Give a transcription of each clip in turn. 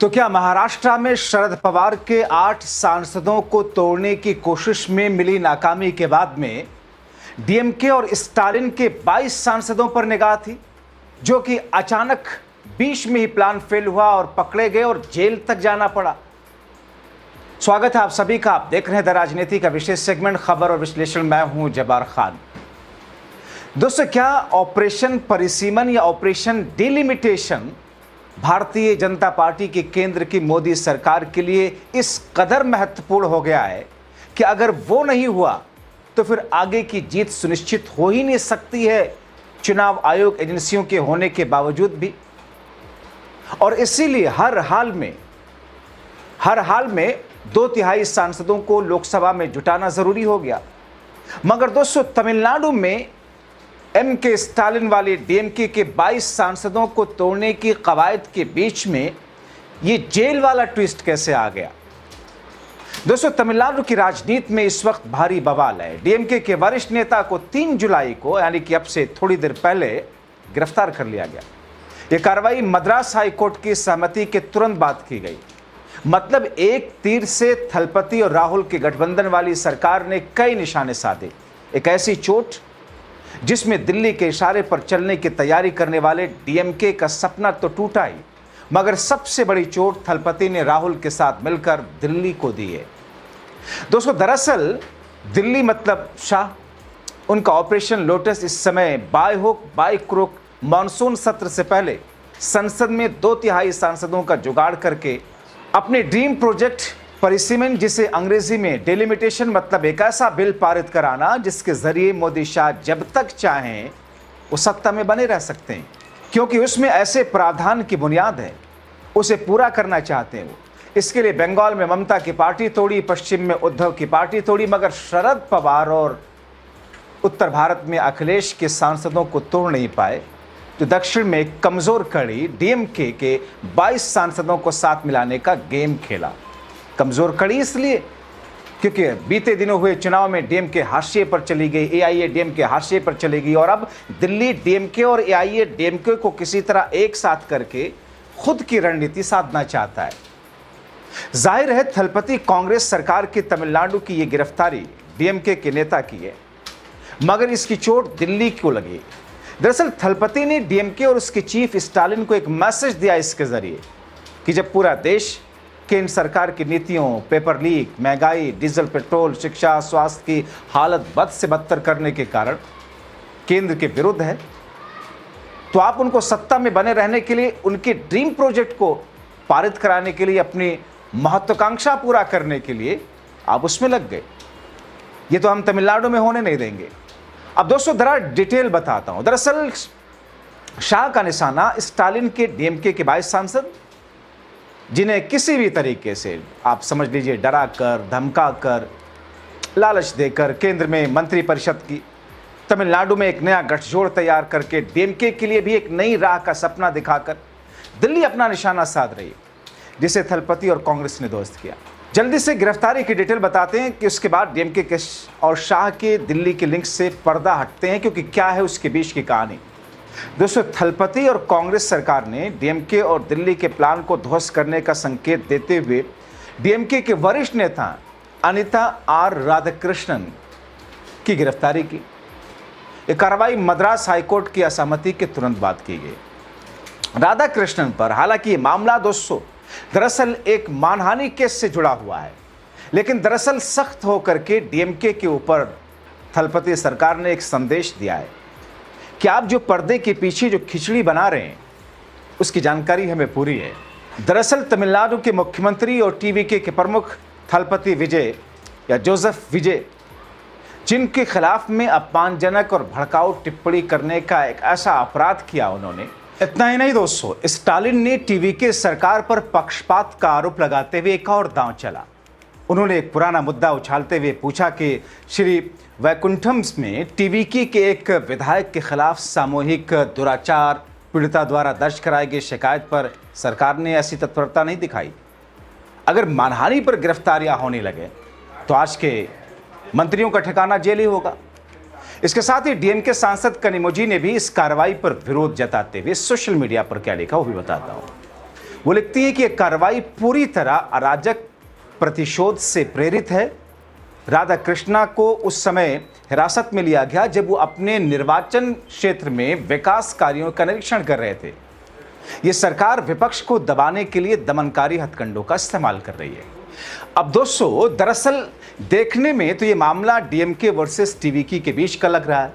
तो क्या महाराष्ट्र में शरद पवार के 8 सांसदों को तोड़ने की कोशिश में मिली नाकामी के बाद में डीएमके और स्टालिन के 22 सांसदों पर निगाह थी, जो कि अचानक बीच में ही प्लान फेल हुआ और पकड़े गए और जेल तक जाना पड़ा। स्वागत है आप सभी का। आप देख रहे हैं द राजनीति का विशेष सेगमेंट खबर और विश्लेषण। मैं हूं जब्बार खान। दोस्तों, क्या ऑपरेशन परिसीमन या operation delimitation Bharatiya Janata party की केंद्र की मोदी सरकार के लिए इस कदर महत्वपूर्ण हो गया है कि अगर वो नहीं हुआ तो फिर आगे की जीत सुनिश्चित हो ही नहीं सकती है, चुनाव आयोग एजेंसियों के होने के बावजूद भी। और इसीलिए हर हाल में 2/3 सांसदों को लोकसभा में जुटाना जरूरी हो गया। मगर दोस्तों, तमिलनाडु में के स्टालिन वाले डीएमके के 22 सांसदों को तोड़ने की कवायद के बीच में ये जेल वाला ट्विस्ट कैसे आ गया? दोस्तों, तमिलनाडु की राजनीति में इस वक्त भारी बवाल है। डीएमके के वरिष्ठ नेता को 3 जुलाई को, यानी कि अब से थोड़ी देर पहले, गिरफ्तार कर लिया गया। यह कार्रवाई मद्रास हाईकोर्ट की सहमति के तुरंत बाद की गई। मतलब एक तीर से थलपति और राहुल के गठबंधन वाली सरकार ने कई निशाने साधे। एक ऐसी चोट जिसमें दिल्ली के इशारे पर चलने की तैयारी करने वाले डीएमके का सपना तो टूटा ही, मगर सबसे बड़ी चोट थलपति ने राहुल के साथ मिलकर दिल्ली को दी है। दोस्तों, दरअसल दिल्ली मतलब शाह, उनका ऑपरेशन लोटस इस समय by hook by crook monsoon सत्र से पहले संसद में 2/3 सांसदों का जुगाड़ करके अपने ड्रीम प्रोजेक्ट परिसीमन, जिसे अंग्रेजी में डिलिमिटेशन मतलब एक ऐसा बिल पारित कराना जिसके जरिए मोदी शाह जब तक चाहें वो सत्ता में बने रह सकते हैं, क्योंकि उसमें ऐसे प्रावधान की बुनियाद है, उसे पूरा करना चाहते हैं वो। इसके लिए बंगाल में ममता की पार्टी तोड़ी, पश्चिम में उद्धव की पार्टी तोड़ी, मगर शरद पवार और उत्तर भारत में अखिलेश के सांसदों को तोड़ नहीं पाए। तो दक्षिण में एक कमजोर कड़ी डीएमके के 22 सांसदों को साथ मिलाने का गेम खेला। कमजोर कड़ी इसलिए क्योंकि बीते दिनों हुए चुनाव में डीएमके हाशिए पर चली गई, एआईएडीएमके हाशिए पर चली गई, और अब दिल्ली डीएमके और एआईएडीएमके को किसी तरह एक साथ करके खुद की रणनीति साधना चाहता है। जाहिर है थलपति कांग्रेस सरकार की तमिलनाडु की यह गिरफ्तारी डीएमके के नेता की है, मगर इसकी चोट दिल्ली को लगी। दरअसल थलपति ने डीएमके और उसके चीफ स्टालिन को एक मैसेज दिया इसके जरिए कि जब पूरा देश केंद्र सरकार की नीतियों, पेपर लीक, महंगाई, डीजल पेट्रोल, शिक्षा, स्वास्थ्य की हालत बद से बदतर करने के कारण केंद्र के विरुद्ध है, तो आप उनको सत्ता में बने रहने के लिए, उनके ड्रीम प्रोजेक्ट को पारित कराने के लिए, अपनी महत्वाकांक्षा पूरा करने के लिए आप उसमें लग गए। ये तो हम तमिलनाडु में होने नहीं देंगे। अब दोस्तों जरा डिटेल बताता हूं। दरअसल शाह का निशाना स्टालिन के डीएमके के 22 सांसद, जिन्हें किसी भी तरीके से आप समझ लीजिए डरा कर, धमका कर, लालच देकर केंद्र में मंत्रिपरिषद की, तमिलनाडु में एक नया गठजोड़ तैयार करके डीएमके के लिए भी एक नई राह का सपना दिखाकर दिल्ली अपना निशाना साध रही है, जिसे थलपति और कांग्रेस ने ध्वस्त किया। जल्दी से गिरफ्तारी की डिटेल बताते हैं कि उसके बाद डीएमके के और शाह के दिल्ली के लिंक से पर्दा हटते हैं, क्योंकि क्या है उसके बीच की कहानी। दोस्तों, थलपति और कांग्रेस सरकार ने डीएमके और दिल्ली के प्लान को ध्वस्त करने का संकेत देते हुए डीएमके के वरिष्ठ नेता अनिता आर राधाकृष्णन की गिरफ्तारी की। यह कार्रवाई मद्रास हाईकोर्ट की असहमति के तुरंत बाद की गई। राधाकृष्णन पर हालांकि ये मामला दोस्तों दरअसल एक मानहानि केस से जुड़ा हुआ है, लेकिन दरअसल सख्त होकर के डीएमके के ऊपर थलपति सरकार ने एक संदेश दिया है कि आप जो पर्दे के पीछे जो खिचड़ी बना रहे हैं उसकी जानकारी हमें पूरी है। दरअसल तमिलनाडु के मुख्यमंत्री और टीवीके के प्रमुख थलपति विजय या जोसेफ विजय, जिनके खिलाफ में अपमानजनक और भड़काऊ टिप्पणी करने का एक ऐसा अपराध किया उन्होंने। इतना ही नहीं दोस्तों, स्टालिन ने टीवीके सरकार पर पक्षपात का आरोप लगाते हुए एक और दांव चला। उन्होंने एक पुराना मुद्दा उछालते हुए पूछा कि श्री वैकुंठम में टीवीके के एक विधायक के खिलाफ सामूहिक दुराचार पीड़िता द्वारा दर्ज कराई गई शिकायत पर सरकार ने ऐसी तत्परता नहीं दिखाई। अगर मानहानि पर गिरफ्तारियां होने लगे तो आज के मंत्रियों का ठिकाना जेल ही होगा। इसके साथ ही डीएमके सांसद कनिमोझी ने भी इस कार्रवाई पर विरोध जताते हुए सोशल मीडिया पर क्या लिखा वो भी बताता हूं। वो लिखती हैं कि यह कार्रवाई पूरी तरह अराजक प्रतिशोध से प्रेरित है। राधा कृष्णा को उस समय हिरासत में लिया गया जब वो अपने निर्वाचन क्षेत्र में विकास कार्यों का निरीक्षण कर रहे थे। ये सरकार विपक्ष को दबाने के लिए दमनकारी हथकंडों का इस्तेमाल कर रही है। अब दोस्तों, दरअसल देखने में तो ये मामला डीएमके वर्सेस टीवीके के बीच का लग रहा है।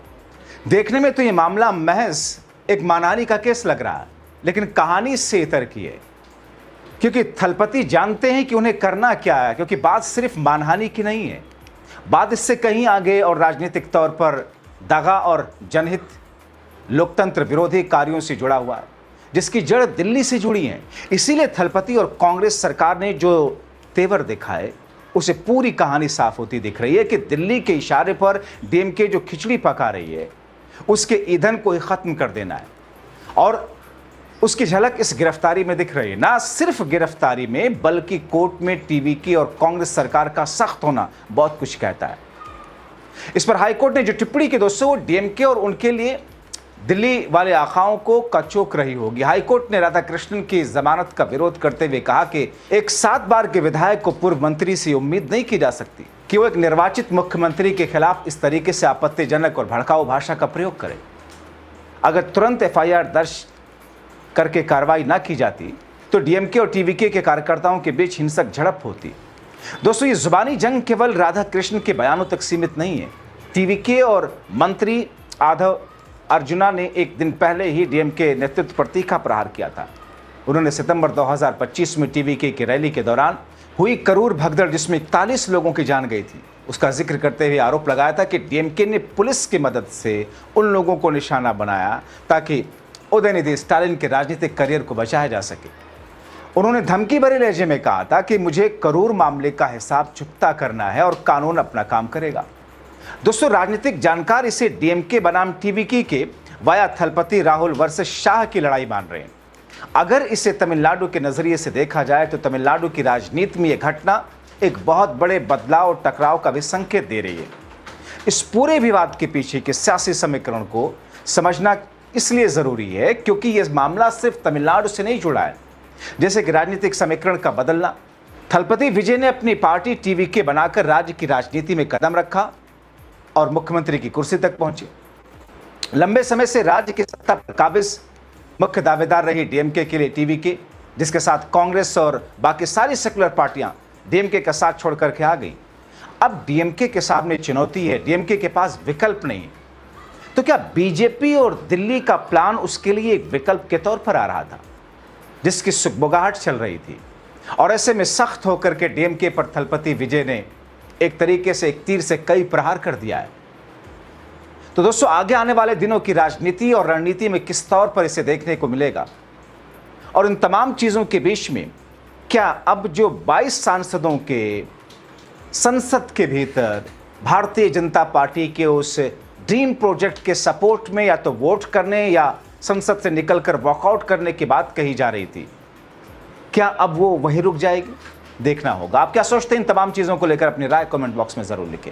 देखने में तो ये मामला महज एक मानहानि का केस लग रहा है, लेकिन कहानी इससे इतर की है, क्योंकि थलपति जानते हैं कि उन्हें करना क्या है। क्योंकि बात सिर्फ मानहानि की नहीं है, बात इससे कहीं आगे और राजनीतिक तौर पर दगा और जनहित लोकतंत्र विरोधी कार्यों से जुड़ा हुआ है, जिसकी जड़ दिल्ली से जुड़ी है। इसीलिए थलपति और कांग्रेस सरकार ने जो तेवर दिखाए, उसे पूरी कहानी साफ होती दिख रही है कि दिल्ली के इशारे पर डीएमके जो खिचड़ी पका रही है, उसके ईंधन को ही खत्म कर देना है। और उसकी झलक इस गिरफ्तारी में दिख रही है। ना सिर्फ गिरफ्तारी में, बल्कि कोर्ट में टीवीके और कांग्रेस सरकार का सख्त होना बहुत कुछ कहता है। इस पर हाईकोर्ट ने जो टिप्पणी की दोस्तों, वो डीएमके और उनके लिए दिल्ली वाले आखाओं को कचोक रही होगी। हाईकोर्ट ने राधाकृष्णन की जमानत का विरोध करते हुए कहा कि एक 7 बार के विधायक को पूर्व मंत्री से उम्मीद नहीं की जा सकती कि वो एक निर्वाचित मुख्यमंत्री के खिलाफ इस तरीके से आपत्तिजनक और भड़काऊ भाषा का प्रयोग करे। अगर तुरंत एफआईआर दर्ज करके कार्रवाई ना की जाती तो डीएमके और टीवीके के कार्यकर्ताओं के बीच हिंसक झड़प होती। दोस्तों, ये जुबानी जंग केवल राधाकृष्णन के बयानों तक सीमित नहीं है। टीवीके और मंत्री आधव अर्जुना ने एक दिन पहले ही डीएमके नेतृत्व पर तीखा प्रहार किया था। उन्होंने सितंबर 2025 में टीवीके की रैली के दौरान हुई करूर भगदड़, जिसमें 41 लोगों की जान गई थी, उसका जिक्र करते हुए आरोप लगाया था कि डीएमके ने पुलिस की मदद से उन लोगों को निशाना बनाया ताकि उदयनिधि स्टालिन के राजनीतिक करियर को बचाया जा सके। उन्होंने धमकी भरे लहजे में कहा था कि मुझे करूर मामले का हिसाब चुकता करना है और कानून अपना काम करेगा। दोस्तों, राजनीतिक जानकार इसे डीएमके बनाम टीवीके के वाया थलपति राहुल वर्सेस शाह की लड़ाई मान रहे हैं। अगर इसे तमिलनाडु के नजरिए से देखा जाए तो तमिलनाडु की राजनीति में यह घटना एक बहुत बड़े बदलाव और टकराव का भी संकेत दे रही है। इस पूरे विवाद के पीछे के सियासी समीकरण को समझना इसलिए जरूरी है क्योंकि यह मामला सिर्फ तमिलनाडु से नहीं जुड़ा है। जैसे कि राजनीतिक समीकरण का बदलना, थलपति विजय ने अपनी पार्टी टीवीके बनाकर राज्य की राजनीति में कदम रखा और मुख्यमंत्री की कुर्सी तक पहुंचे। लंबे समय से राज्य की सत्ता पर काबिज मुख्य दावेदार रही डीएमके के लिए टीवीके, जिसके साथ कांग्रेस और बाकी सारी सेकुलर पार्टियां डीएमके का साथ छोड़ करके आ गई। अब डीएमके के सामने चुनौती है, डीएमके के पास विकल्प नहीं है। तो क्या बीजेपी और दिल्ली का प्लान उसके लिए एक विकल्प के तौर पर आ रहा था, जिसकी सुगबुगाहट चल रही थी? और ऐसे में सख्त होकर के डीएमके पर थलपति विजय ने एक तरीके से एक तीर से कई प्रहार कर दिया है। तो दोस्तों, आगे आने वाले दिनों की राजनीति और रणनीति में किस तौर पर इसे देखने को मिलेगा, और इन तमाम चीजों के बीच में क्या अब जो 22 सांसदों के संसद के भीतर भारतीय जनता पार्टी के उस ड्रीम प्रोजेक्ट के सपोर्ट में या तो वोट करने या संसद से निकलकर वॉकआउट करने की बात कही जा रही थी, क्या अब वो वहीं रुक जाएगी? देखना होगा। आप क्या सोचते हैं इन तमाम चीजों को लेकर? अपनी राय कमेंट बॉक्स में जरूर लिखें।